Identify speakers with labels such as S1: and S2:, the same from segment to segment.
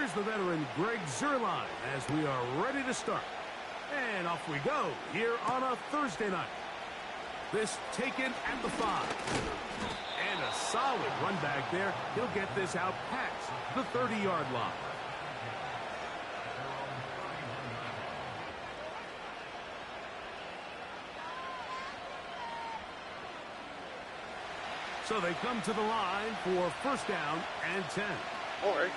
S1: Here's the veteran Greg Zuerlein as we are ready to start. And off we go here on a Thursday night. This taken at the 5. And a solid run back there. He'll get this out past the 30-yard line. So they come to the line for first down and 10.
S2: All right.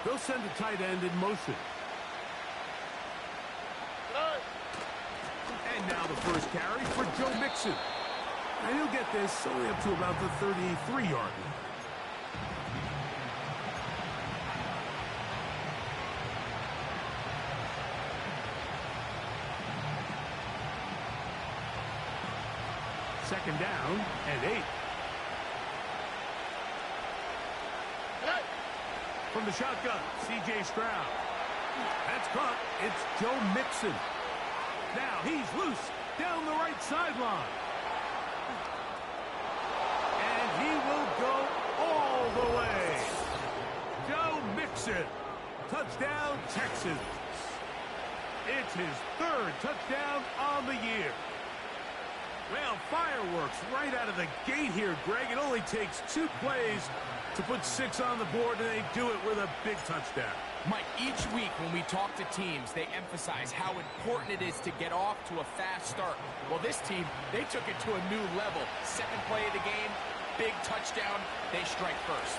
S1: They'll send a tight end in motion. And now the first carry for Joe Mixon. And he'll get this only up to about the 33-yard line. Second down and 8. From the shotgun, C.J. Stroud. That's caught. It's Joe Mixon. Now he's loose down the right sideline. And he will go all the way. Joe Mixon. Touchdown, Texans. It's his 3rd touchdown on the year. Well, fireworks right out of the gate here, Greg. It only takes 2 plays to put 6 on the board, and they do it with a big touchdown.
S3: Mike, each week when we talk to teams, they emphasize how important it is to get off to a fast start. Well, this team, they took it to a new level. 2nd play of the game, big touchdown, they strike first.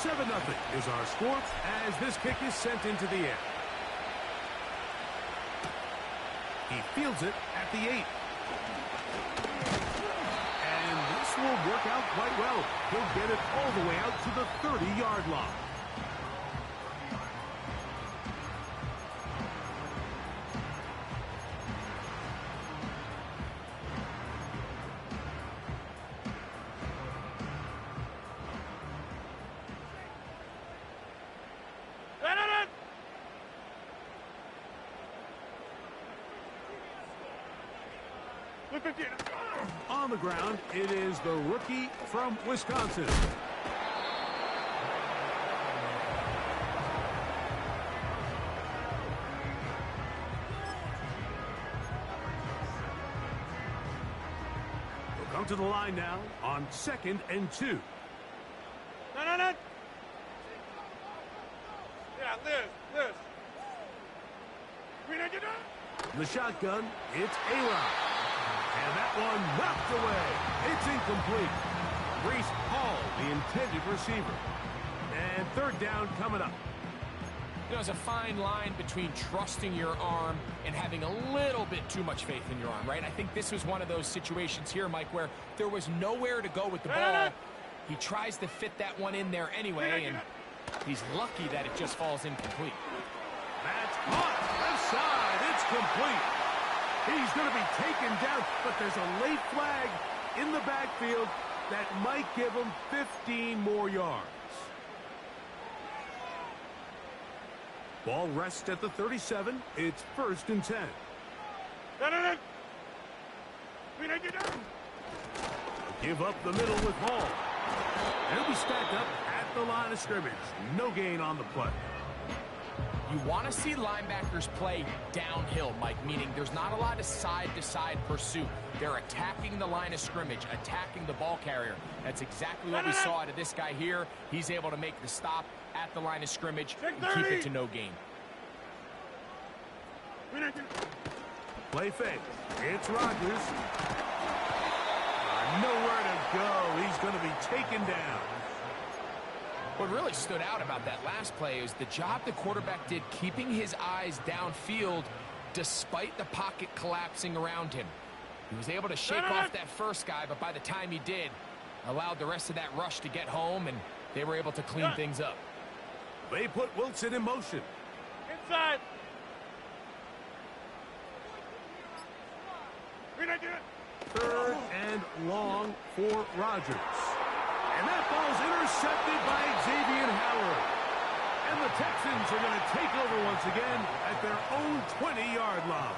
S1: 7-0 is our score as this kick is sent into the air. He fields it at the 8. And this will work out quite well. He'll get it all the way out to the 30-yard line. On the ground, it is the rookie from Wisconsin. We'll come to the line now on 2nd and 2.
S2: No. Yeah, Liz.
S1: The shotgun, it's A-Rod. And that one knocked away. It's incomplete. Reese Hall, the intended receiver. And 3rd down coming up.
S3: There's a fine line between trusting your arm and having a little bit too much faith in your arm, right? I think this was one of those situations here, Mike, where there was nowhere to go with the ball. He tries to fit that one in there anyway, and he's lucky that it just falls incomplete.
S1: That's caught. Left side. It's complete. He's going to be taken down, but there's a late flag in the backfield that might give him 15 more yards. Ball rests at the 37. It's 1st and 10. Give up the middle with Hall. He'll be stacked up at the line of scrimmage. No gain on the play.
S3: You want to see linebackers play downhill, Mike, meaning there's not a lot of side-to-side pursuit. They're attacking the line of scrimmage, attacking the ball carrier. That's exactly what we saw out of this guy here. He's able to make the stop at the line of scrimmage and keep it to no gain.
S1: Play fake. It's Rodgers. Nowhere to go. He's going to be taken down.
S3: What really stood out about that last play is the job the quarterback did keeping his eyes downfield despite the pocket collapsing around him. He was able to shake off that first guy, but by the time he did, allowed the rest of that rush to get home, and they were able to clean things up.
S1: They put Wilson in motion.
S2: Inside.
S1: 3rd and long for Rodgers. And that ball's intercepted by Xavier Howard. And the Texans are going to take over once again at their own 20-yard line.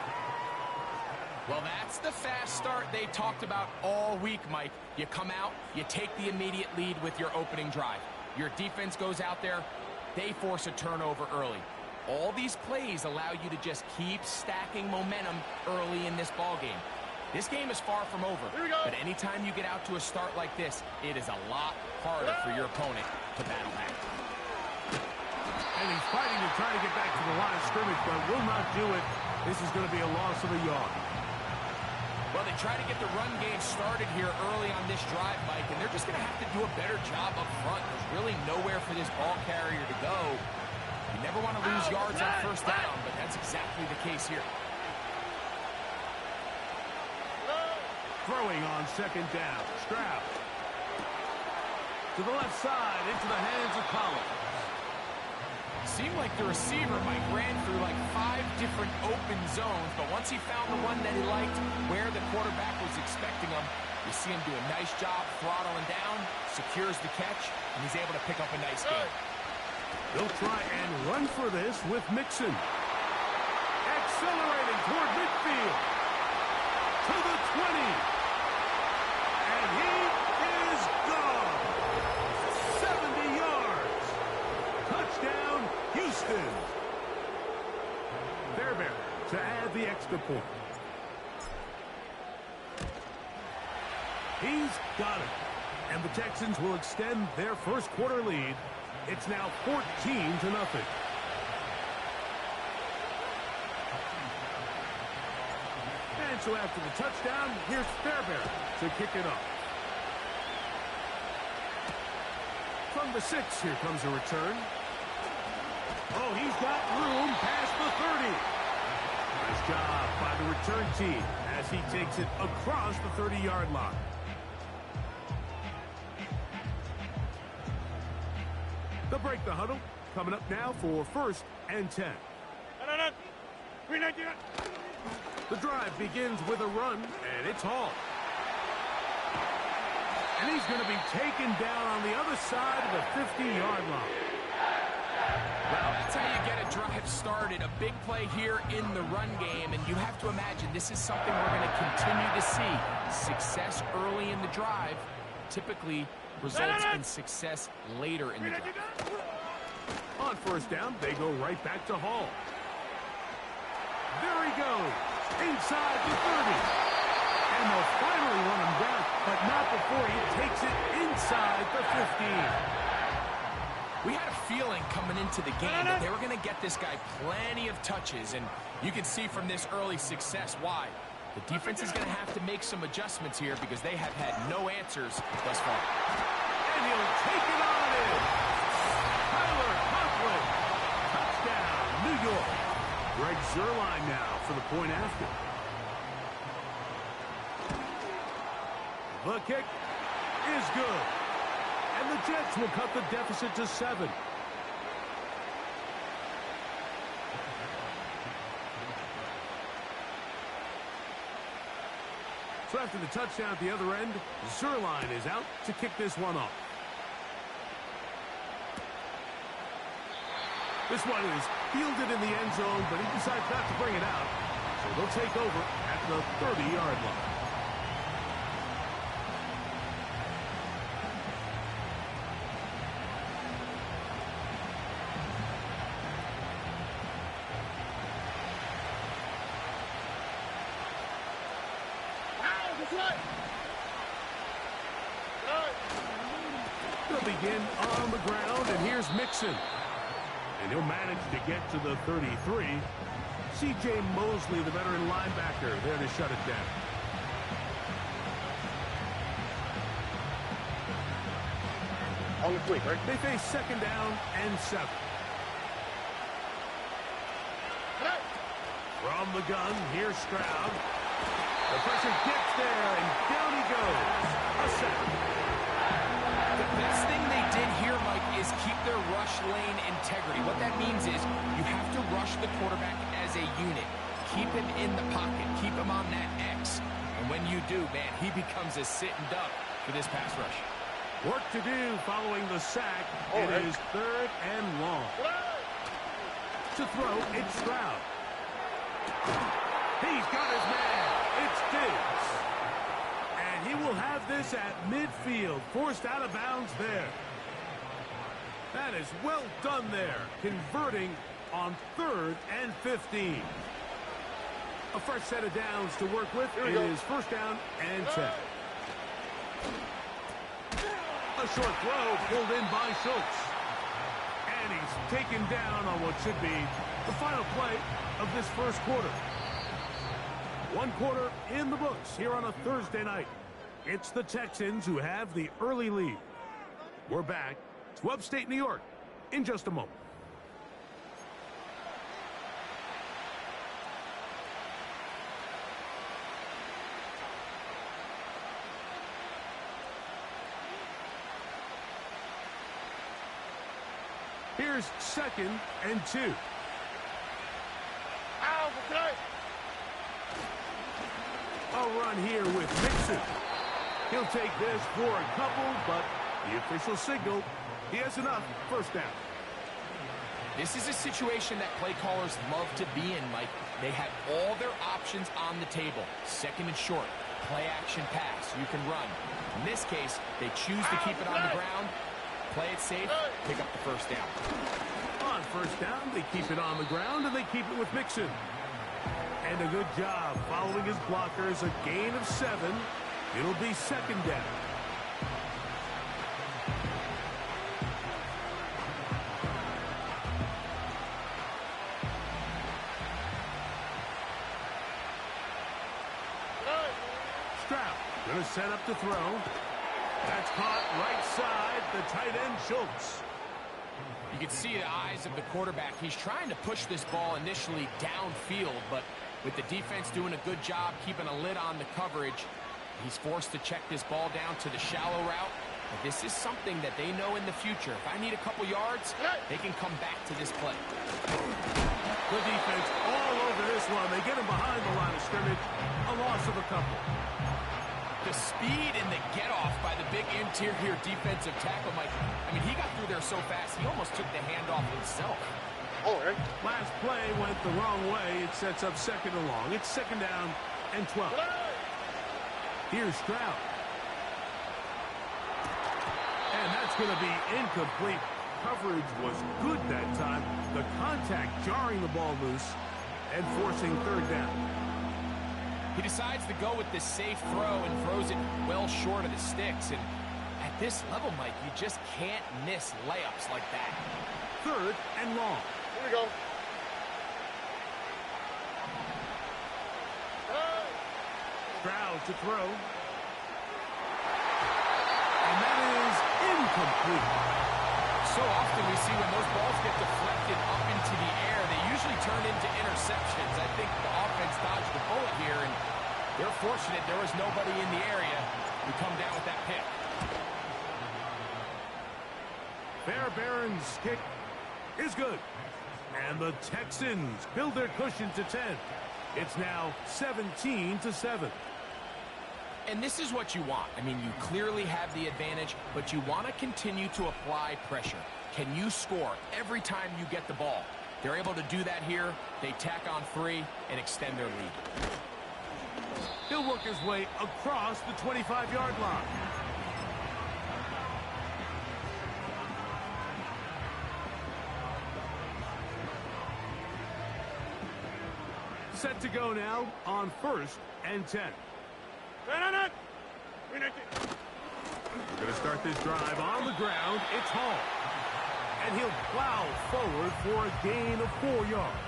S3: Well, that's the fast start they talked about all week, Mike. You come out, you take the immediate lead with your opening drive. Your defense goes out there, they force a turnover early. All these plays allow you to just keep stacking momentum early in this ball game. This game is far from over, but anytime you get out to a start like this, it is a lot harder for your opponent to battle back.
S1: And he's fighting to try to get back to the line of scrimmage, but will not do it. This is going to be a loss of a yard.
S3: Well, they try to get the run game started here early on this drive, Mike, and they're just going to have to do a better job up front. There's really nowhere for this ball carrier to go. You never want to lose yards on first down, but that's exactly the case here.
S1: Throwing on second down. Stroud. To the left side, into the hands of Collins.
S3: Seemed like the receiver, Mike, ran through like 5 different open zones, but once he found the one that he liked, where the quarterback was expecting him, you see him do a nice job throttling down, secures the catch, and he's able to pick up a nice gain.
S1: They'll try and run for this with Mixon. Accelerating toward midfield. To the 20. And he is gone. 70 yards. Touchdown, Houston. Fairbairn to add the extra point. He's got it. And the Texans will extend their first quarter lead. It's now 14-0. And so after the touchdown, here's Fairbairn to kick it off. From the 6, here comes a return. Oh, he's got room past the 30. Nice job by the return team as he takes it across the 30-yard line. They'll break the huddle. Coming up now for 1st and 10. The drive begins with a run, and it's Hall. And he's going to be taken down on the other side of the 50-yard line.
S3: Well, that's how you get a drive started. A big play here in the run game, and you have to imagine this is something we're going to continue to see. Success early in the drive typically results in success later in the drive.
S1: On first down, they go right back to Hall. There he goes, inside the 30. And they'll finally run him down, but not before he takes it inside the 15.
S3: We had a feeling coming into the game that they were going to get this guy plenty of touches, and you can see from this early success why. The defense is going to have to make some adjustments here because they have had no answers thus far.
S1: And he'll take it on in. Tyler Conklin. Touchdown, New York. Greg Zuerlein now for the point after. The kick is good. And the Jets will cut the deficit to 7. So after the touchdown at the other end, Zuerlein is out to kick this one off. This one is fielded in the end zone, but he decides not to bring it out. So they'll take over at the 30-yard line. They'll begin on the ground, and here's Mixon. And he'll manage to get to the 33. C.J. Mosley, the veteran linebacker, there to shut it down.
S2: On the fleet, right?
S1: They face second down and 7. From the gun, here's Stroud. The pressure gets there, and down he goes. A sack.
S3: The best thing they did here, Mike, is keep their rush lane integrity. What that means is you have to rush the quarterback as a unit. Keep him in the pocket. Keep him on that X. And when you do, man, he becomes a sitting duck for this pass rush.
S1: Work to do following the sack. It is 3rd and long. To throw, it's Stroud. He's got his man. It's Diggs. And he will have this at midfield, forced out of bounds there. That is well done there, converting on 3rd and 15. A fresh set of downs to work with. It is 1st down and 10. A short throw pulled in by Schultz. And he's taken down on what should be the final play of this first quarter. 1 quarter in the books here on a Thursday night. It's the Texans who have the early lead. We're back to upstate New York in just a moment. Here's 2nd and 2. A run here with Mixon. He'll take this for a couple, but the official signal, he has enough. 1st down.
S3: This is a situation that play callers love to be in, Mike. They have all their options on the table. 2nd and short, play action pass. You can run. In this case, they choose to keep it on the ground, play it safe, pick up the 1st down.
S1: On 1st down, they keep it on the ground, and they keep it with Mixon. And a good job following his blockers, a gain of 7. It'll be 2nd down. Stroud going to set up to throw. That's caught right side, the tight end Schultz.
S3: You can see the eyes of the quarterback. He's trying to push this ball initially downfield, but with the defense doing a good job keeping a lid on the coverage, he's forced to check this ball down to the shallow route. But this is something that they know in the future. If I need a couple yards, they can come back to this play.
S1: Good defense all over this one. They get him behind the line of scrimmage. A loss of a couple.
S3: The speed and the get-off by the big interior defensive tackle, Mike. I mean, he got through there so fast, he almost took the handoff himself.
S1: Last play went the wrong way. It sets up 2nd and long. It's 2nd down and 12. Here's Stroud. And that's going to be incomplete. Coverage was good that time. The contact jarring the ball loose and forcing 3rd down.
S3: He decides to go with this safe throw and throws it well short of the sticks. And at this level, Mike, you just can't miss layups like that.
S1: 3rd and long.
S2: Here we go.
S1: Stroud to throw. And that is incomplete.
S3: So often we see when those balls get deflected up into the air, they usually turn into interceptions. I think the offense dodged the bullet here, and they're fortunate there was nobody in the area who come down with that pick.
S1: Fairbairn's kick is good. And the Texans build their cushion to 10. It's now 17-7.
S3: And this is what you want. I mean, you clearly have the advantage, but you want to continue to apply pressure. Can you score every time you get the ball? They're able to do that here. They tack on 3 and extend their lead.
S1: He'll work his way across the 25-yard line. Set to go now on 1st and 10. Going to start this drive on the ground. It's Hall. And he'll plow forward for a gain of 4 yards.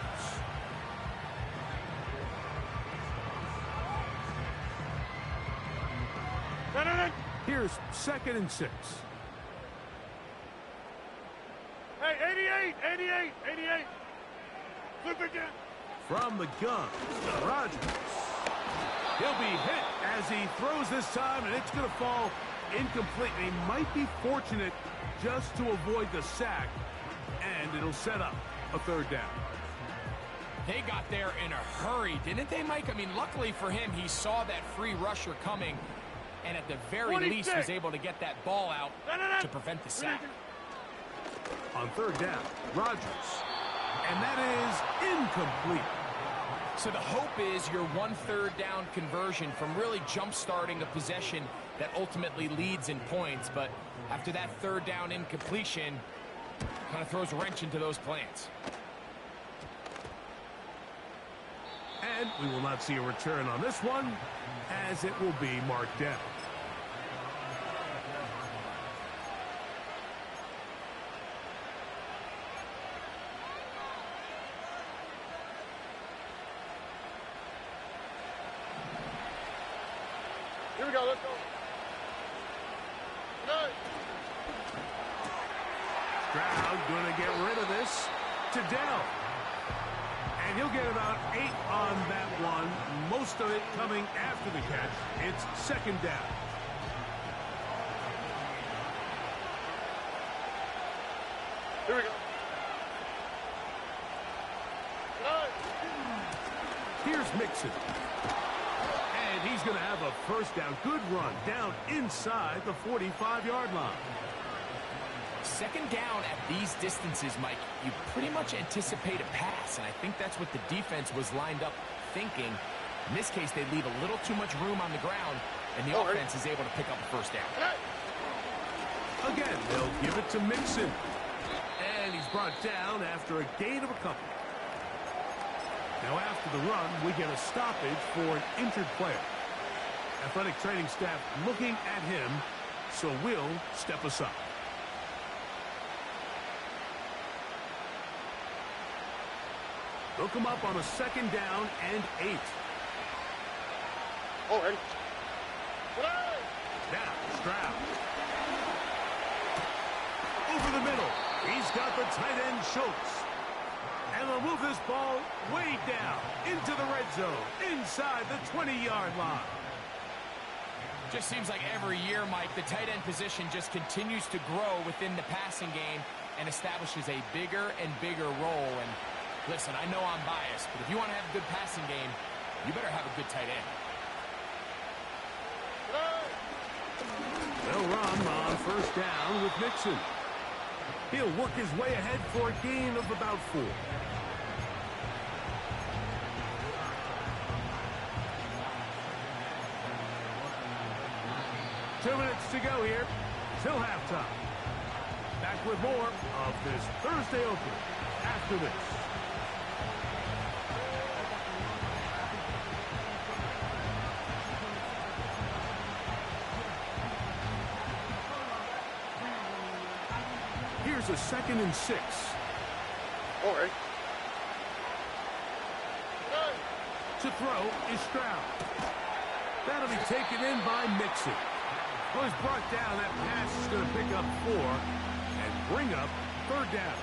S1: Here's 2nd and 6.
S2: Hey, 88. Flip again.
S1: From the gun, Rodgers. He'll be hit as he throws this time, and it's going to fall incomplete. He might be fortunate just to avoid the sack, and it'll set up a 3rd down.
S3: They got there in a hurry, didn't they, Mike? I mean, luckily for him, he saw that free rusher coming, and at the very least was able to get that ball out to prevent the sack.
S1: On 3rd down, Rodgers. And that is incomplete.
S3: So the hope is your 1/3 down conversion from really jump-starting a possession that ultimately leads in points. But after that 3rd down incompletion, kind of throws a wrench into those plans.
S1: And we will not see a return on this one, as it will be marked down.
S2: Here we go, let's go. Good.
S1: Stroud going to get rid of this to Dell. And he'll get about 8 on that one, most of it coming after the catch. It's 2nd down.
S2: Here we go. Good.
S1: Here's Mixon. And he's going to have a 1st down. Good run down inside the 45-yard line.
S3: 2nd down at these distances, Mike, you pretty much anticipate a pass, and I think that's what the defense was lined up thinking. In this case, they leave a little too much room on the ground, and the offense is able to pick up a 1st down.
S1: Again, they'll give it to Mixon. And he's brought down after a gain of a couple. Now after the run, we get a stoppage for an injured player. Athletic training staff looking at him, so we'll step aside. They'll come up on a 2nd down and 8.
S2: All right.
S1: Now, Stroud. Over the middle. He's got the tight end, Schultz. And they'll move this ball way down into the red zone, inside the 20-yard line.
S3: Just seems like every year, Mike, the tight end position just continues to grow within the passing game and establishes a bigger and bigger role. And listen, I know I'm biased, but if you want to have a good passing game, you better have a good tight end.
S1: They'll run on 1st down with Mixon. He'll work his way ahead for a gain of about 4. Two minutes to go here till halftime. Back with more of this Thursday opener after this. Here's a 2nd and 6.
S2: All right.
S1: To throw is Stroud. That'll be taken in by Mixon. Well, he's brought down. That pass is going to pick up 4 and bring up 3rd down.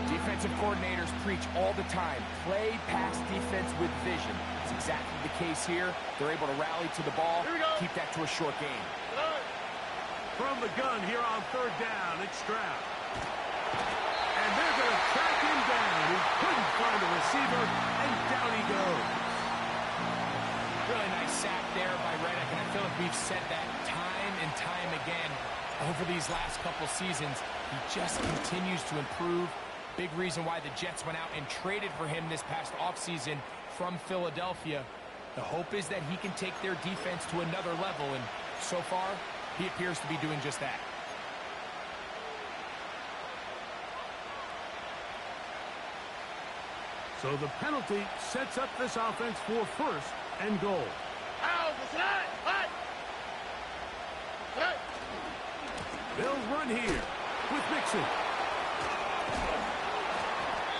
S3: Defensive coordinators preach all the time, play pass defense with vision. It's exactly the case here. They're able to rally to the ball, keep that to a short game.
S1: From the gun here on 3rd down, it's Stroud. And they're going to track him down. He couldn't find a receiver, and down he goes.
S3: Really nice sack there by Reddick, and I feel like we've said that time and time again over these last couple seasons. He just continues to improve. Big reason why the Jets went out and traded for him this past offseason from Philadelphia. The hope is that he can take their defense to another level, and so far, he appears to be doing just that.
S1: So the penalty sets up this offense for 1st and goal. They'll run here with Mixon.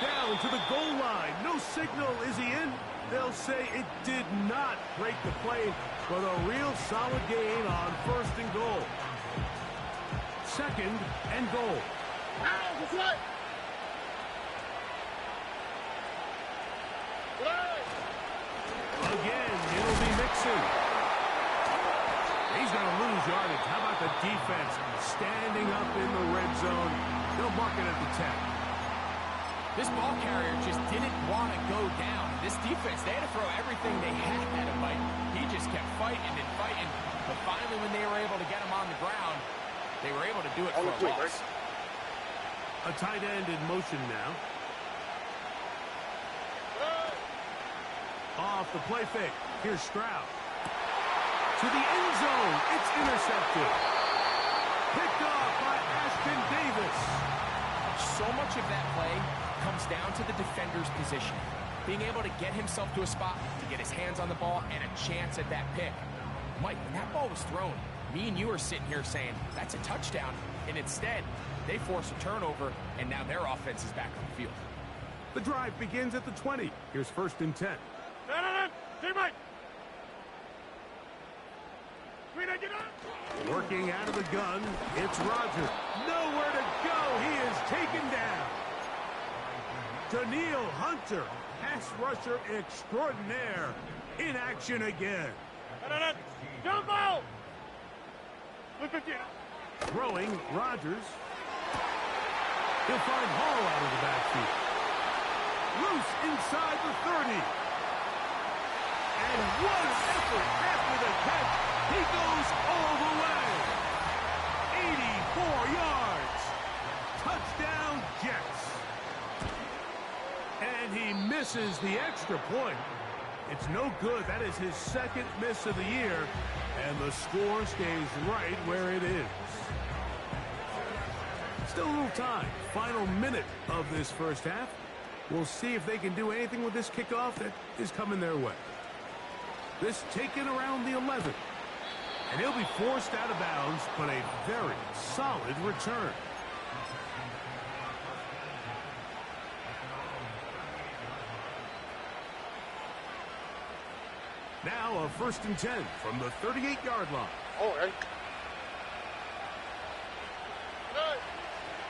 S1: Down to the goal line. No signal. Is he in? They'll say it did not break the play, but a real solid gain on 1st and goal. 2nd and goal. Again, it'll be Mixon. He's going to lose yardage. How about the defense standing up in the red zone? They'll mark it at the 10.
S3: This ball carrier just didn't want to go down. This defense, they had to throw everything they had at him, Mike. He just kept fighting and fighting. But finally, when they were able to get him on the ground, they were able to do it for a loss.
S1: A tight end in motion now. Off the play fake. Here's Stroud. To the end zone. It's intercepted. Picked off by Ashton Davis.
S3: So much of that play comes down to the defender's position. Being able to get himself to a spot, to get his hands on the ball, and a chance at that pick. Mike, when that ball was thrown, me and you are sitting here saying, that's a touchdown. And instead, they force a turnover, and now their offense is back on the field.
S1: The drive begins at the 20. Here's 1st and 10. Working out of the gun, it's Rodgers. Nowhere to go. He is taken down. Danielle Hunter, pass rusher extraordinaire, in action again.
S2: Jump ball!
S1: Throwing, Rodgers. He'll find Hall out of the backfield. Loose inside the 30. And one effort after the catch. He goes all the way. 84 yards. Touchdown, Jets. And he misses the extra point. It's no good. That is his 2nd miss of the year. And the score stays right where it is. Still a little time. Final minute of this first half. We'll see if they can do anything with this kickoff that is coming their way. This taken around the 11. And he'll be forced out of bounds, but a very solid return. Now a 1st and 10 from the 38-yard line.
S2: All right.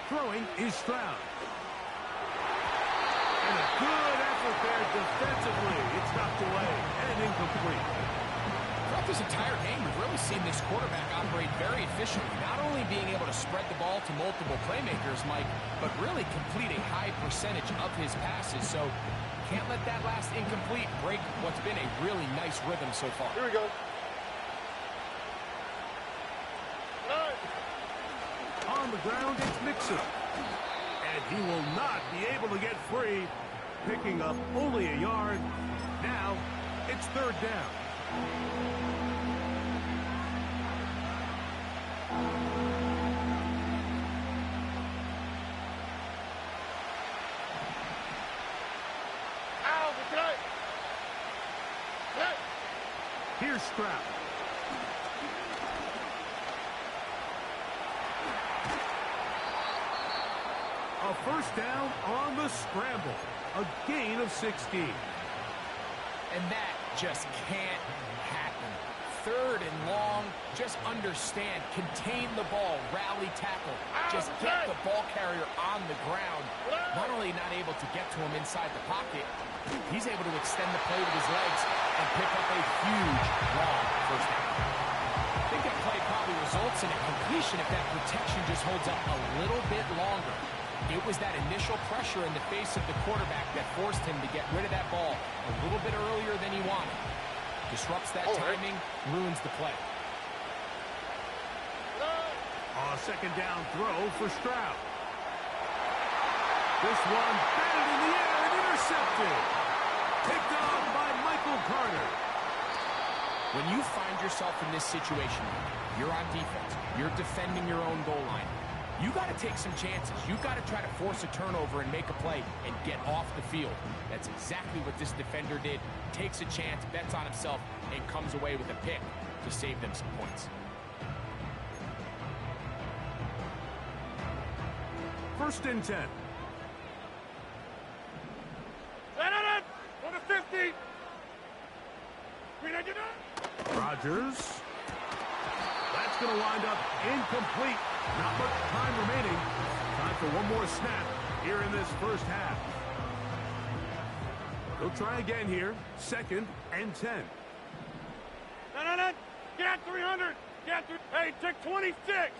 S1: Throwing is Stroud. And a good effort there defensively. It's knocked away and incomplete.
S3: Throughout this entire game, we've really seen this quarterback operate very efficiently, not only being able to spread the ball to multiple playmakers, Mike, but really complete a high percentage of his passes. So can't let that last incomplete break what's been a really nice rhythm so far.
S2: Here we go.
S1: On the ground, it's Mixon. And he will not be able to get free, picking up only a yard. Now, it's 3rd down. Here's Stroud. A 1st down on the scramble. A gain of 16.
S3: And that just can't happen. 3rd and long, just understand, contain the ball, rally tackle, just get the ball carrier on the ground. Not only not able to get to him inside the pocket, he's able to extend the play with his legs and pick up a huge, long 1st down. I think that play probably results in a completion if that protection just holds up a little bit longer. It was that initial pressure in the face of the quarterback that forced him to get rid of that ball a little bit earlier than he wanted. Disrupts that timing, ruins the play.
S1: A 2nd down throw for Stroud. This one batted in the air and intercepted. Picked off by Michael Carter.
S3: When you find yourself in this situation, you're on defense, you're defending your own goal line, you got to take some chances. You got to try to force a turnover and make a play and get off the field. That's exactly what this defender did. Takes a chance, bets on himself, and comes away with a pick to save them some points.
S1: 1st and 10.
S2: On the 50.
S1: Rodgers. That's going to wind up incomplete. Not much time remaining. Time for one more snap here in this first half. They'll try again here. 2nd and 10.
S2: No. Get 300. Hey, take 26.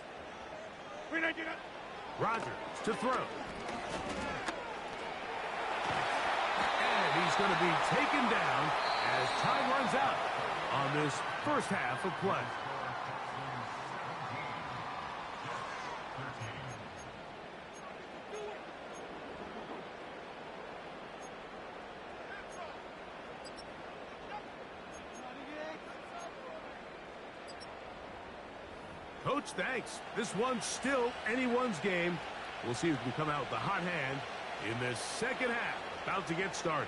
S1: Rodgers to throw. And he's going to be taken down as time runs out on this first half of play. much, thanks. This one's still anyone's game. We'll see who can come out with the hot hand in this second half. About to get started.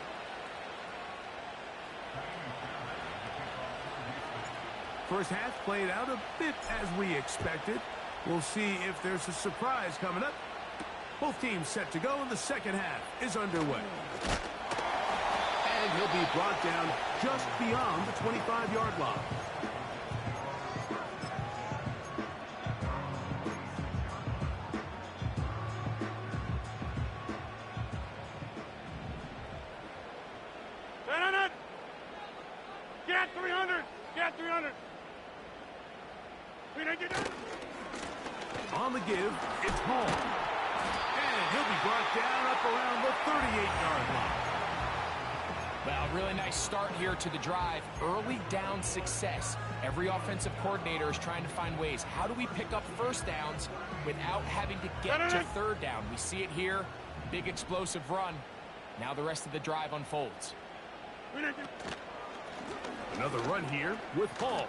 S1: First half played out a bit as we expected. We'll see if there's a surprise coming up. Both teams set to go, and the second half is underway. And he'll be brought down just beyond the 25-yard line.
S2: Get 300! Get 300!
S1: On the give, it's Hall. And he'll be brought down up around the 38-yard line.
S3: Well, really nice start here to the drive. Early down success. Every offensive coordinator is trying to find ways. How do we pick up first downs without having to get to third down? We see it here. Big explosive run. Now the rest of the drive unfolds.
S1: Another run here with Hall.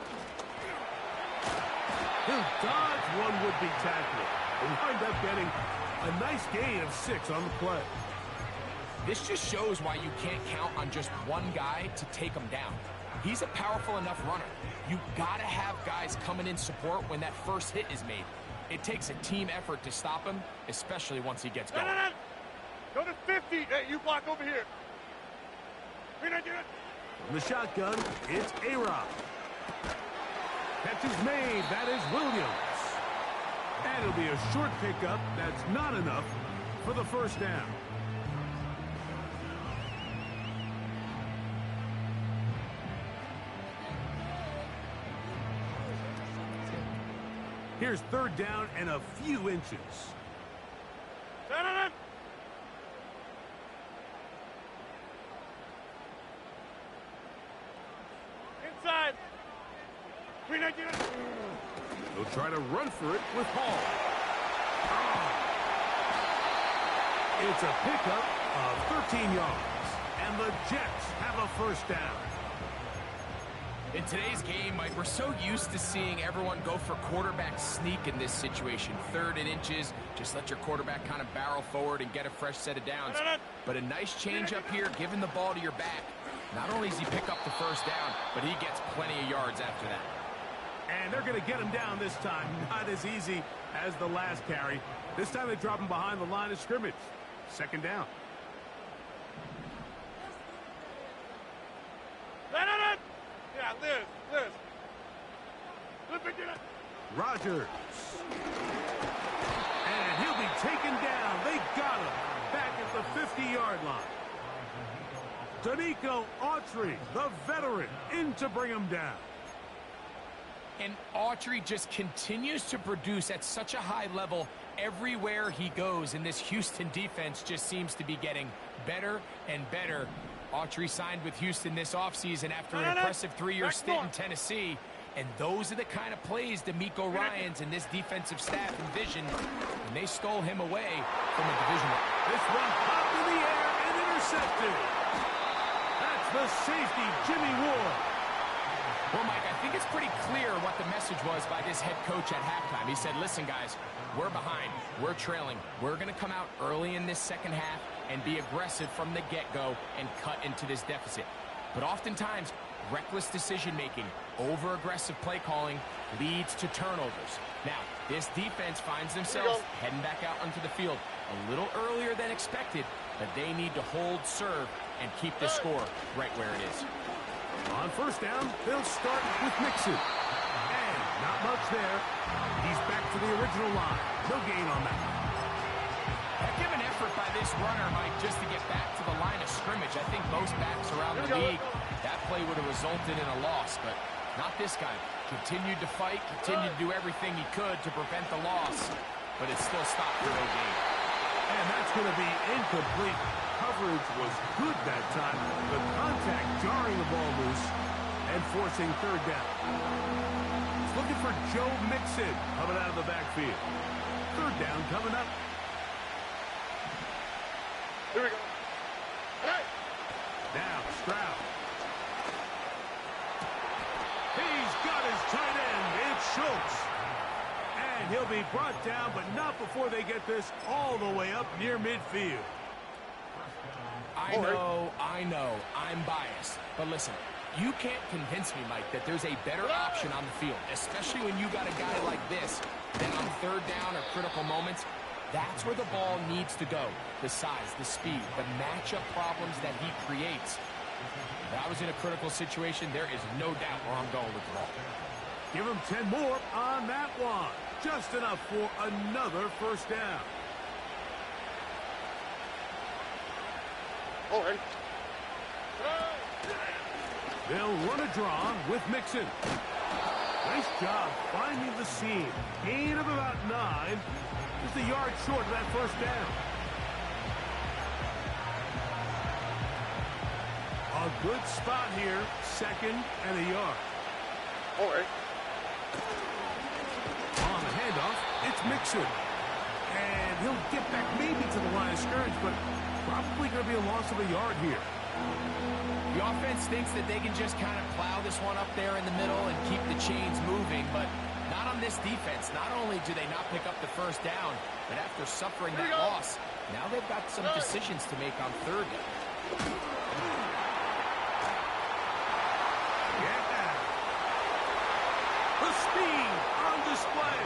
S1: He'll dodge one would-be tackler and wind up getting a nice gain of 6 on the play.
S3: This just shows why you can't count on just one guy to take him down. He's a powerful enough runner. You gotta have guys coming in support when that first hit is made. It takes a team effort to stop him, especially once he gets going.
S2: Go to 50. Hey, you block over here.
S1: From the shotgun, it's A-Rob. Catch is made. That is Williams. And it'll be a short pickup. That's not enough for the first down. Here's third down and a few inches.
S2: Inside.
S1: They'll try to run for it with Hall. It's a pickup of 13 yards. And the Jets have a first down.
S3: In today's game, Mike, we're so used to seeing everyone go for quarterback sneak in this situation. 3rd and inches, just let your quarterback kind of barrel forward and get a fresh set of downs. But a nice change up here, giving the ball to your back. Not only does he pick up the first down, but he gets plenty of yards after that.
S1: And they're going to get him down this time. Not as easy as the last carry. This time they drop him behind the line of scrimmage. Second down.
S2: Yeah, Liz.
S1: Rodgers. And he'll be taken down. They got him back at the 50-yard line. Danico Autry, the veteran, in to bring him down.
S3: And Autry just continues to produce at such a high level everywhere he goes, and this Houston defense just seems to be getting better and better. Autry signed with Houston this offseason after an impressive 3-year stint in Tennessee, and those are the kind of plays D'Amico Ryans and this defensive staff envisioned when they stole him away from a division.
S1: This one popped in the air and intercepted. That's the safety, Jimmy Ward.
S3: Well, Mike, I think it's pretty clear what the message was by this head coach at halftime. He said, listen, guys, we're behind. We're trailing. We're going to come out early in this second half and be aggressive from the get-go and cut into this deficit. But oftentimes, reckless decision-making, over-aggressive play calling leads to turnovers. Now, this defense finds themselves heading back out onto the field a little earlier than expected, but they need to hold serve and keep the score right where it is.
S1: On first down, they'll start with Mixon. And not much there. He's back to the original line. No gain on that.
S3: Heck of an effort by this runner, Mike, just to get back to the line of scrimmage. I think most backs around the league, that play would have resulted in a loss, but not this guy. Continued to fight, continued to do everything he could to prevent the loss, but it still stopped for no gain.
S1: And that's going to be incomplete. Coverage was good that time. The contact jarring the ball loose and forcing third down. He's looking for Joe Mixon coming out of the backfield. Third down coming up.
S2: Here we go. Hey!
S1: Now Stroud. He's got his tight end. It's Schultz. he'll be brought down, but not before they get this all the way up near midfield.
S3: I know, I'm biased. But listen, you can't convince me, Mike, that there's a better option on the field, especially when you got a guy like this, that on third down or critical moments, that's where the ball needs to go. The size, the speed, the matchup problems that he creates. If I was in a critical situation, there is no doubt where I'm going with the ball.
S1: Give him 10 more on that one. Just enough for another first down.
S2: All right.
S1: They'll run a draw with Mixon. Nice job finding the seam. Gain of about 9. Just a yard short of that first down. A good spot here. 2nd and a yard.
S2: All right.
S1: On the handoff, it's Mixon. And he'll get back maybe to the line of scrimmage, but probably going to be a loss of a yard here.
S3: The offense thinks that they can just kind of plow this one up there in the middle and keep the chains moving, but not on this defense. Not only do they not pick up the first down, but after suffering that loss, now they've got some decisions to make on third down.
S1: The speed on display.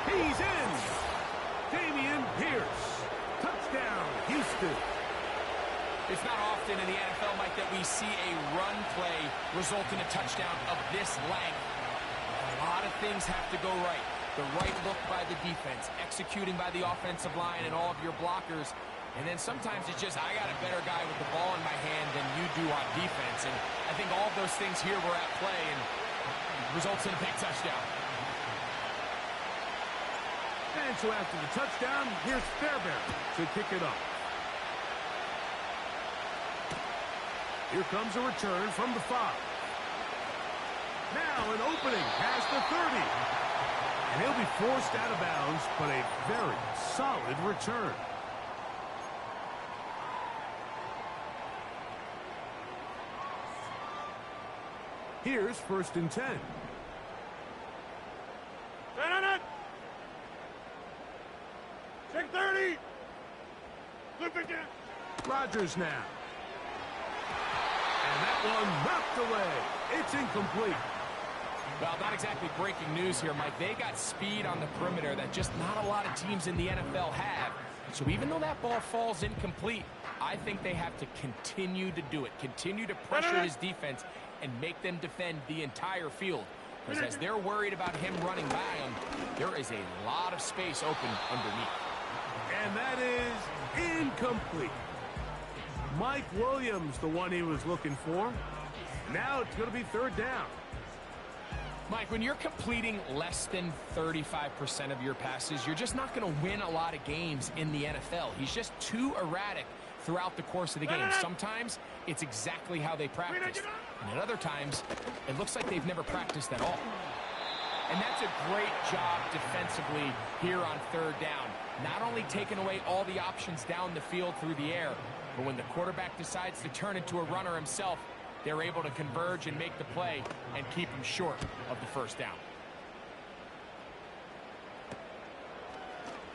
S1: He's in. Damian Pierce. Touchdown, Houston.
S3: It's not often in the NFL, Mike, that we see a run play result in a touchdown of this length. A lot of things have to go right. The right look by the defense, executing by the offensive line and all of your blockers. And then sometimes it's just, I got a better guy with the ball in my hand than you do on defense. And I think all of those things here were at play and results in a big touchdown.
S1: And so after the touchdown, here's Fairbairn to kick it off. Here comes a return from the 5. Now an opening past the 30. And he'll be forced out of bounds, but a very solid return. Here's 1st and 10.
S2: Check 30. Flip it down.
S1: Rodgers now. And that one knocked away. It's incomplete.
S3: Well, not exactly breaking news here, Mike. They got speed on the perimeter that just not a lot of teams in the NFL have. So even though that ball falls incomplete, I think they have to continue to do it. Continue to pressure his defense and make them defend the entire field. Because as they're worried about him running by them, there is a lot of space open underneath.
S1: And that is incomplete. Mike Williams, the one he was looking for. Now it's going to be 3rd down.
S3: Mike, when you're completing less than 35% of your passes, you're just not going to win a lot of games in the NFL. He's just too erratic throughout the course of the game. Sometimes it's exactly how they practice. And at other times, it looks like they've never practiced at all. And that's a great job defensively here on 3rd down. Not only taking away all the options down the field through the air, but when the quarterback decides to turn into a runner himself, they're able to converge and make the play and keep him short of the first down.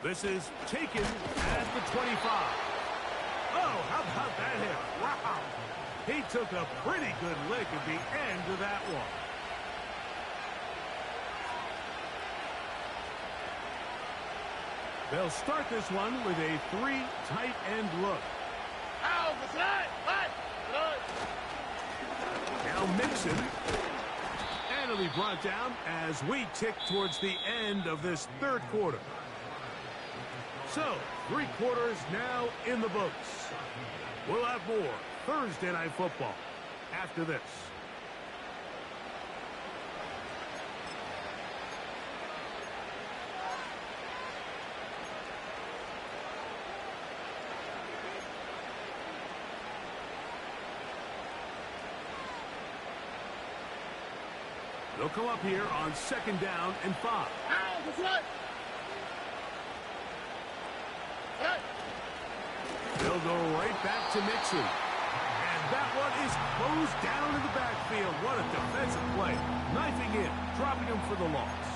S1: This is taken at the 25. Oh, how about that hit? Wow. He took a pretty good lick at the end of that one. They'll start this one with a 3 tight end look. Now Mixon. And it'll be brought down as we tick towards the end of this 3rd quarter. So, 3 quarters now in the books. We'll have more Thursday Night Football after this. They'll come up here on 2nd down and 5. They'll go right back to Mixon. And that one is closed down in the backfield. What a defensive play. Knifing in, dropping him for the loss.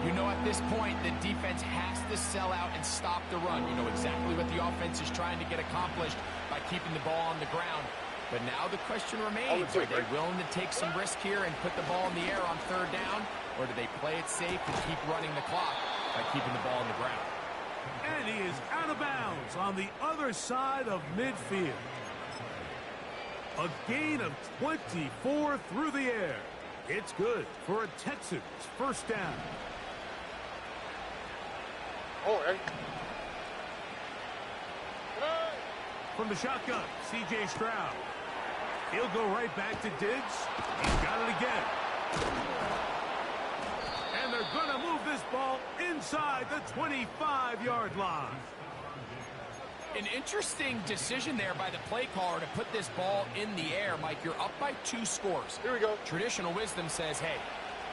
S3: You know at this point the defense has to sell out and stop the run. You know exactly what the offense is trying to get accomplished by keeping the ball on the ground. But now the question remains, are they willing to take some risk here and put the ball in the air on third down? Or do they play it safe and keep running the clock by keeping the ball on the ground?
S1: And he is out of bounds on the other side of midfield. A gain of 24 through the air. It's good for a Texans first down.
S2: All right.
S1: From the shotgun, C.J. Stroud. He'll go right back to Diggs. He's got it again. And they're going to move this ball inside the 25-yard line.
S3: An interesting decision there by the play caller to put this ball in the air. Mike, you're up by 2 scores.
S2: Here we go.
S3: Traditional wisdom says, hey,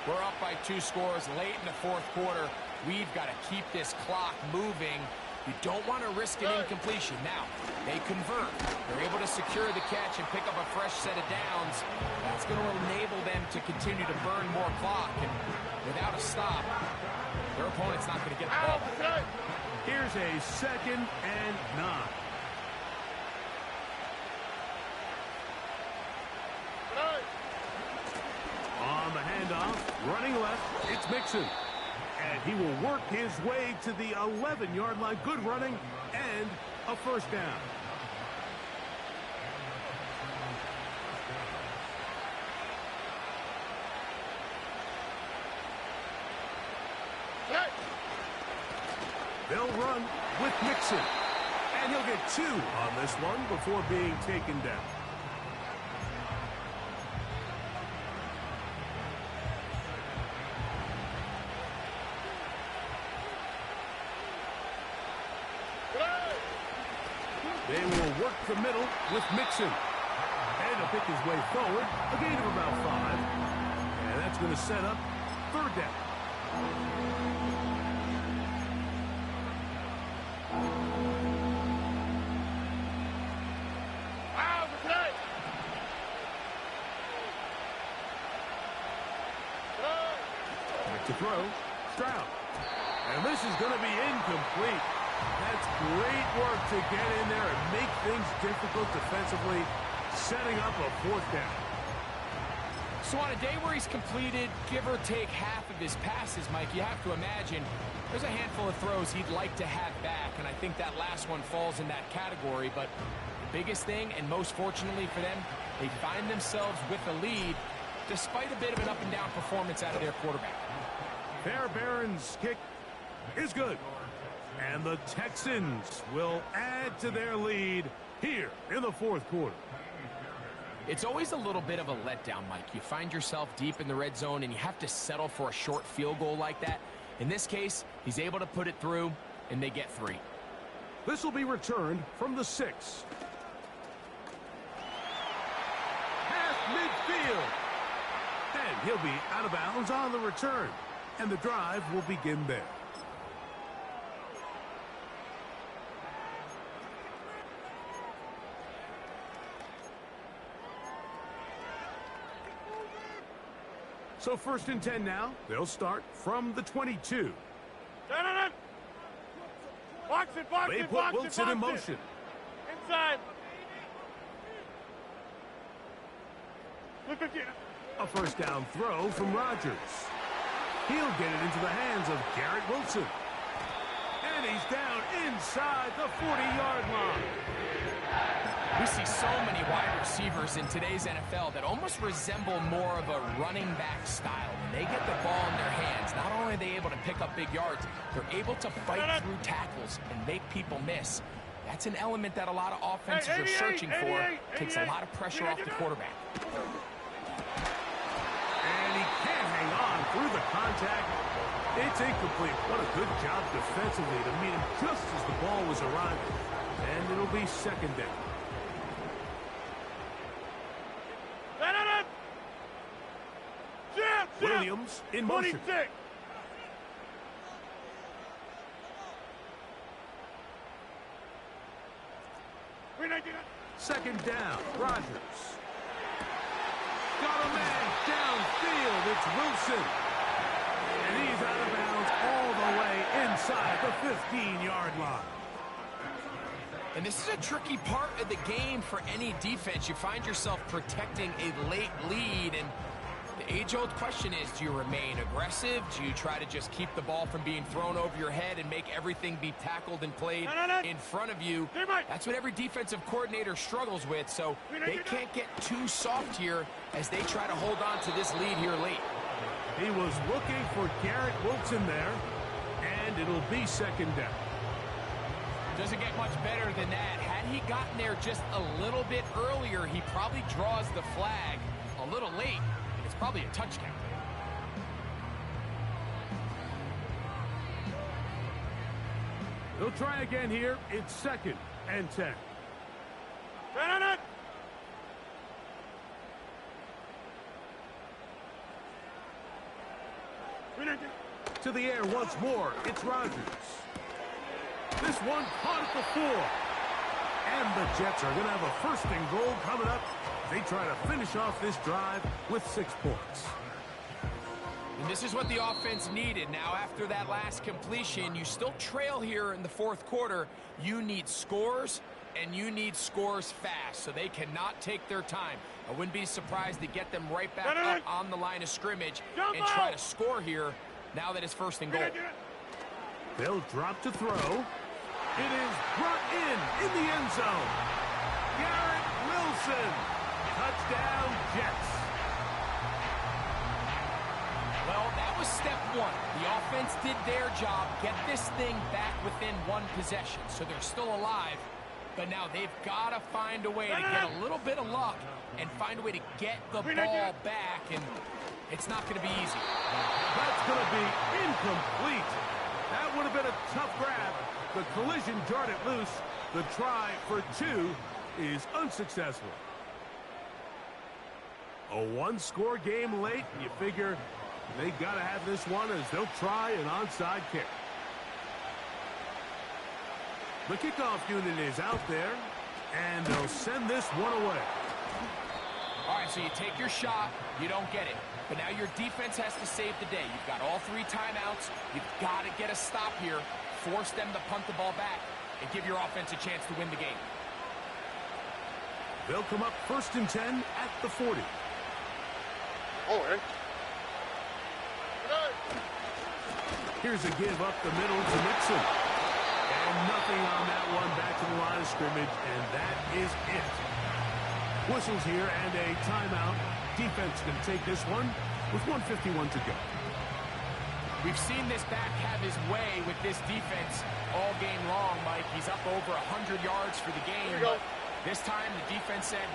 S3: we're up by 2 scores late in the fourth quarter. We've got to keep this clock moving. You don't want to risk an incompletion. Now, they convert. They're able to secure the catch and pick up a fresh set of downs. That's going to enable them to continue to burn more clock. And without a stop, their opponent's not going to get the ball.
S1: Here's a 2nd and 9. On the handoff, running left, it's Mixon. And he will work his way to the 11-yard line. Good running and a first down. They'll run with Mixon. And he'll get 2 on this one before being taken down. They will work the middle with Mixon. And he'll pick his way forward. A gain of about 5. And that's going to set up third down. Back to throw. Stroud. And this is going to be incomplete. That's great work to get in there and make things difficult defensively, setting up a fourth down.
S3: So on a day where he's completed, give or take half of his passes, Mike, you have to imagine there's a handful of throws he'd like to have back, and I think that last one falls in that category. But the biggest thing, and most fortunately for them, they find themselves with a lead despite a bit of an up-and-down performance out of their quarterback.
S1: Fairbairn's kick is good. And the Texans will add to their lead here in the fourth quarter.
S3: It's always a little bit of a letdown, Mike. You find yourself deep in the red zone and you have to settle for a short field goal like that. In this case, he's able to put it through, and they get 3.
S1: This will be returned from the 6. Half midfield. And he'll be out of bounds on the return. And the drive will begin there. So 1st and 10 now. They'll start from the 22.
S2: Box it, box
S1: They
S2: it,
S1: put
S2: box it,
S1: Wilson
S2: box
S1: in
S2: it.
S1: motion.
S2: Inside. Look at you.
S1: A first down throw from Rodgers. He'll get it into the hands of Garrett Wilson. And he's down inside the 40-yard line.
S3: We see so many wide receivers in today's NFL that almost resemble more of a running back style. When they get the ball in their hands, not only are they able to pick up big yards, they're able to fight through tackles and make people miss. That's an element that a lot of offenses are searching for. Takes a lot of pressure off the quarterback.
S1: And he can't hang on through the contact. It's incomplete. What a good job defensively to meet him just as the ball was arriving. And it'll be 2nd down. Williams in motion.
S2: 26.
S1: Second down, Rodgers. Got a man downfield. It's Wilson. And he's out of bounds all the way inside the 15-yard line.
S3: And this is a tricky part of the game for any defense. You find yourself protecting a late lead, and the age-old question is, do you remain aggressive? Do you try to just keep the ball from being thrown over your head and make everything be tackled and played in front of you? That's what every defensive coordinator struggles with, so they can't get too soft here as they try to hold on to this lead here late.
S1: He was looking for Garrett Wilson there, and it'll be second down.
S3: Doesn't get much better than that. Had he gotten there just a little bit earlier, he probably draws the flag a little late. It's probably a touchdown.
S1: They'll try again here. It's second and 10. To the air once more. It's Rodgers. This one caught at the 4. And the Jets are going to have a first and goal coming up. They try to finish off this drive with 6 points.
S3: And this is what the offense needed. Now, after that last completion, you still trail here in the fourth quarter. You need scores, and you need scores fast, so they cannot take their time. I wouldn't be surprised to get them right back up on the line of scrimmage and try to score here now that it's first and goal.
S1: They'll drop to throw. It is brought in the end zone. Garrett Wilson. Touchdown, Jets.
S3: Well, that was step one. The offense did their job, get this thing back within one possession, so they're still alive. But now they've got to find a way to get a little bit of luck and find a way to get the ball back, and it's not going to be easy.
S1: That's going to be incomplete. That would have been a tough grab. The collision jarred it loose. The try for 2 is unsuccessful. A one-score game late, and you figure they got to have this one as they'll try an onside kick. The kickoff unit is out there, and they'll send this one away.
S3: All right, so you take your shot, you don't get it. But now your defense has to save the day. You've got all 3 timeouts. You've got to get a stop here, force them to punt the ball back, and give your offense a chance to win the game.
S1: They'll come up first and 10 at the 40. Here's a give up the middle to Mixon. And nothing on that one, back to the line of scrimmage, and that is it. Whistles here and a timeout. Defense going to take this one with 1:51 to go.
S3: We've seen this back have his way with this defense all game long, Mike. He's up over 100 yards for the game. But this time the defense said,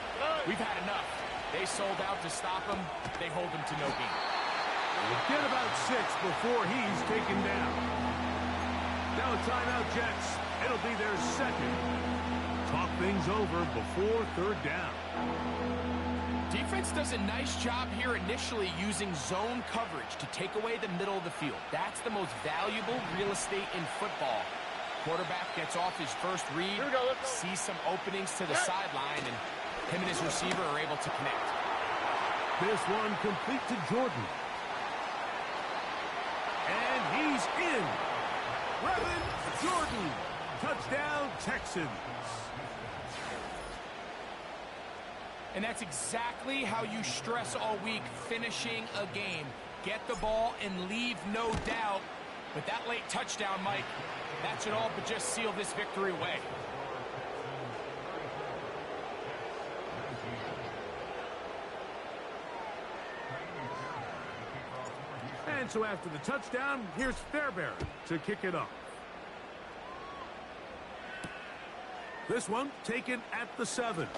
S3: we've had enough. They sold out to stop him. They hold him to no gain.
S1: We'll get about 6 before he's taken down. Now a timeout, Jets. It'll be their second. Talk things over before third down.
S3: Defense does a nice job here initially using zone coverage to take away the middle of the field. That's the most valuable real estate in football. Quarterback gets off his first read, sees some openings to the sideline, and him and his receiver are able to connect.
S1: This one complete to Jordan. And he's in. Brevin Jordan. Touchdown, Texans.
S3: And that's exactly how you stress all week, finishing a game. Get the ball and leave no doubt. But that late touchdown, Mike, that should all but just seal this victory away.
S1: And so after the touchdown, here's Fairbairn to kick it off. This one taken at the 7.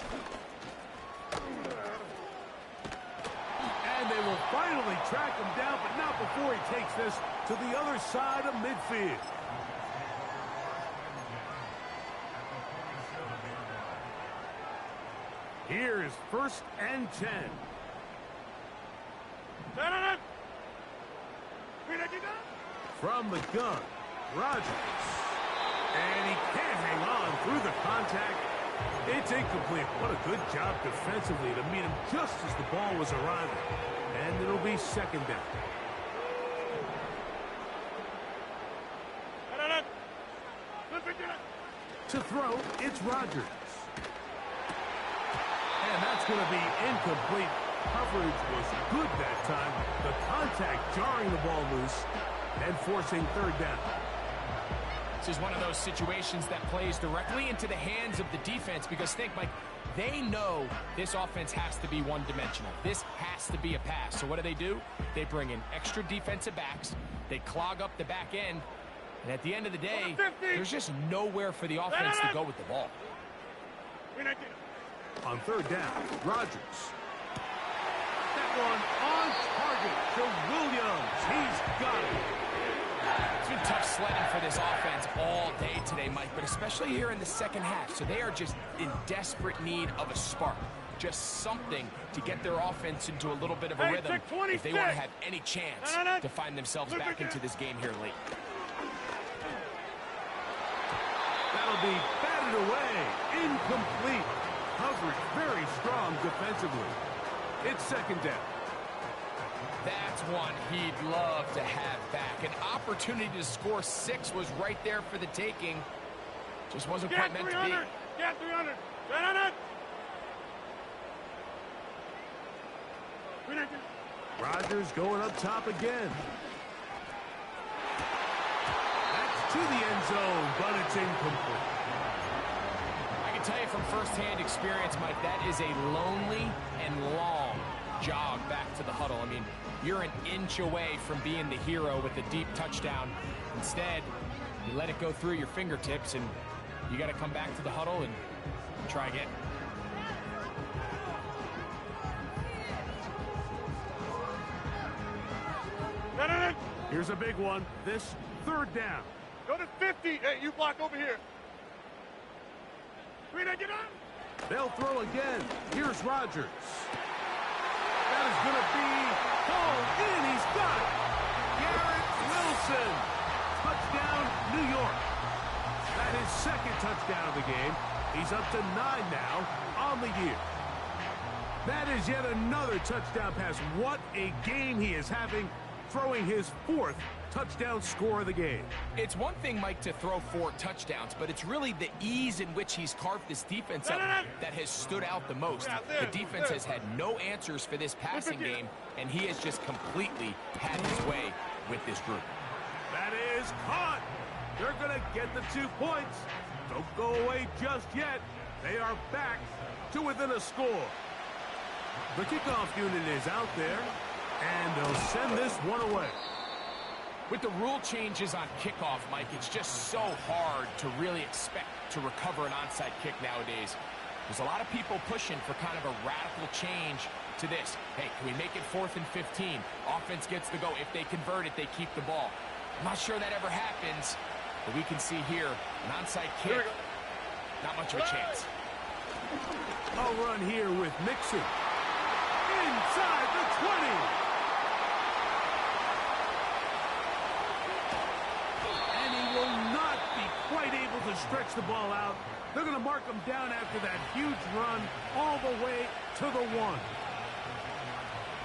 S1: And they will finally track him down, but not before he takes this to the other side of midfield. Here is first and 10. From the gun, Rodgers. And he can't hang on through the contact. It's incomplete. What a good job defensively to meet him just as the ball was arriving. And it'll be second down. To throw, it's Rodgers. And that's going to be incomplete. Coverage was good that time. The contact jarring the ball loose and forcing third down.
S3: This is one of those situations that plays directly into the hands of the defense because think, Mike, they know this offense has to be one-dimensional. This has to be a pass. So what do? They bring in extra defensive backs. They clog up the back end. And at the end of the day, there's just nowhere for the offense to go with the ball.
S1: On third down, Rodgers. That one on target to Williams. He's got it.
S3: It's been tough sledding for this offense all day today, Mike, but especially here in the second half. So they are just in desperate need of a spark. Just something to get their offense into a little bit of a rhythm if they want to have any chance to find themselves back into this game here late.
S1: That'll be batted away. Incomplete. Coverage very strong defensively. It's second down.
S3: That's one he'd love to have back. An opportunity to score 6 was right there for the taking. Just wasn't quite meant to be.
S2: Get 300. 300.
S1: Rodgers going up top again. That's to the end zone, but it's incomplete.
S3: I can tell you from firsthand experience, Mike, that is a lonely and long jog back to the huddle. I mean, you're an inch away from being the hero with a deep touchdown. Instead, you let it go through your fingertips, and you got to come back to the huddle and try again.
S1: Here's a big one. This third down.
S2: Go to 50. Hey, you block over here. Get on.
S1: They'll throw again. Here's Rodgers. That is going to be hauled in. He's got it. Garrett Wilson. Touchdown, New York. That is second touchdown of the game. He's up to 9 now on the year. That is yet another touchdown pass. What a game he is having, throwing his 4th touchdown score of the game.
S3: It's one thing, Mike, to throw 4 touchdowns, but it's really the ease in which he's carved this defense up that has stood out the most. The defense has had no answers for this passing game, and he has just completely had his way with this group.
S1: That is caught. They're going to get the 2 points. Don't go away just yet. They are back to within a score. The kickoff unit is out there, and they'll send this one away.
S3: With the rule changes on kickoff, Mike, it's just so hard to really expect to recover an onside kick nowadays. There's a lot of people pushing for kind of a radical change to this. Hey, can we make it 4th and 15? Offense gets to go. If they convert it, they keep the ball. I'm not sure that ever happens, but we can see here an onside kick. Not much of a chance.
S1: A run here with Mixon. Inside the 20. Quite able to stretch the ball out. They're going to mark him down after that huge run all the way to the 1.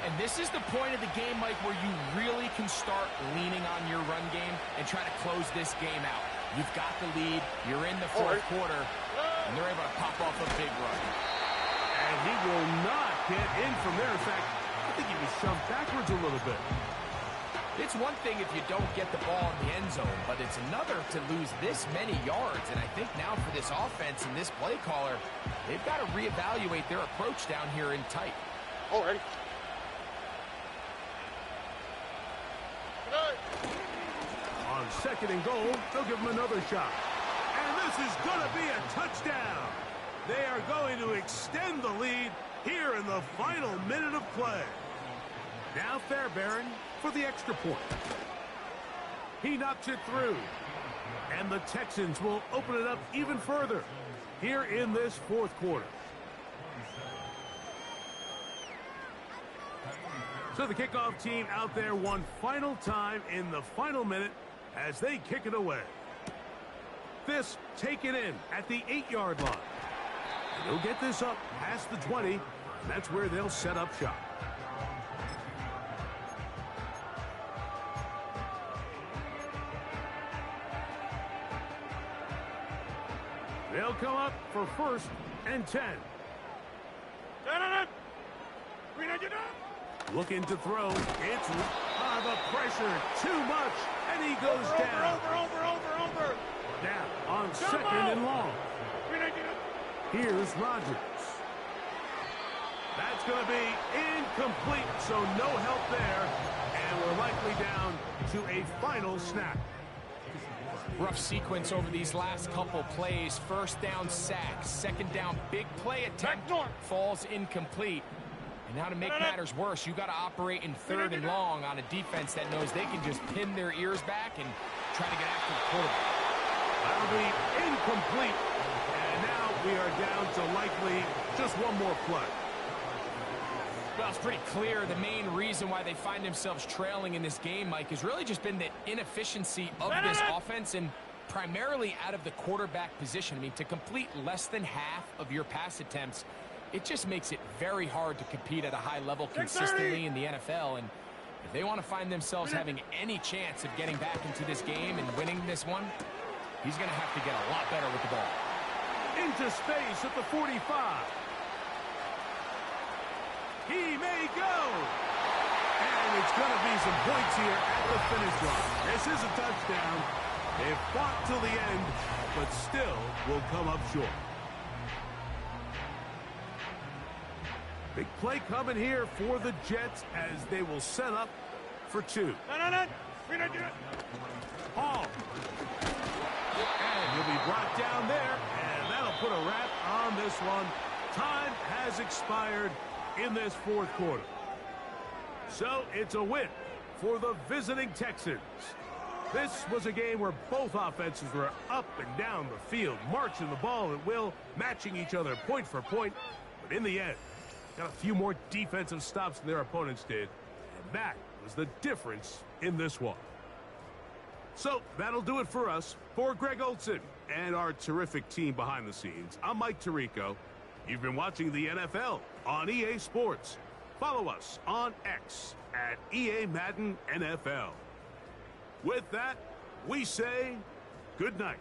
S3: And this is the point of the game, Mike, where you really can start leaning on your run game and try to close this game out. You've got the lead. You're in the 4th quarter, and they're able to pop off a big run.
S1: And he will not get in from there. In fact, I think he was shoved backwards a little bit.
S3: It's one thing if you don't get the ball in the end zone, but it's another to lose this many yards. And I think now for this offense and this play caller, they've got to reevaluate their approach down here in tight.
S2: Already.
S1: On 2nd and goal, they'll give him another shot. And this is going to be a touchdown. They are going to extend the lead here in the final minute of play. Now Fairbairn for the extra point. He knocks it through. And the Texans will open it up even further here in this 4th quarter. So the kickoff team out there one final time in the final minute as they kick it away. This taken in at the 8-yard line. They'll get this up past the 20, and that's where they'll set up shop. They'll come up for 1st and 10. Looking to throw. It's the pressure. Too much. And he goes down.
S2: Over.
S1: Down on 2nd and long. Here's Rodgers. That's going to be incomplete, so no help there. And we're likely down to a final snap.
S3: Rough sequence over these last couple plays. 1st down sack, 2nd down big play attempt falls incomplete. And now to make matters worse, you got to operate in 3rd and long on a defense that knows they can just pin their ears back and try to get after the quarterback.
S1: That'll be incomplete. And now we are down to likely just one more play.
S3: Well, it's pretty clear the main reason why they find themselves trailing in this game, Mike, has really just been the inefficiency of this offense and primarily out of the quarterback position. I mean, to complete less than half of your pass attempts, it just makes it very hard to compete at a high level consistently in the NFL. And if they want to find themselves having any chance of getting back into this game and winning this one, he's going to have to get a lot better with the ball.
S1: Into space at the 45. He may go. And it's going to be some points here at the finish line. This is a touchdown. They've fought till the end, but still will come up short. Big play coming here for the Jets as they will set up for 2. Hall. And he'll be brought down there, and that'll put a wrap on this one. Time has expired in this 4th quarter. So it's a win for the visiting Texans. This was a game where both offenses were up and down the field, marching the ball at will, matching each other point for point. But in the end, got a few more defensive stops than their opponents did. And that was the difference in this one. So that'll do it for us. For Greg Olson and our terrific team behind the scenes, I'm Mike Tirico. You've been watching the NFL on EA Sports. Follow us on X at EA Madden NFL. With that, we say good night.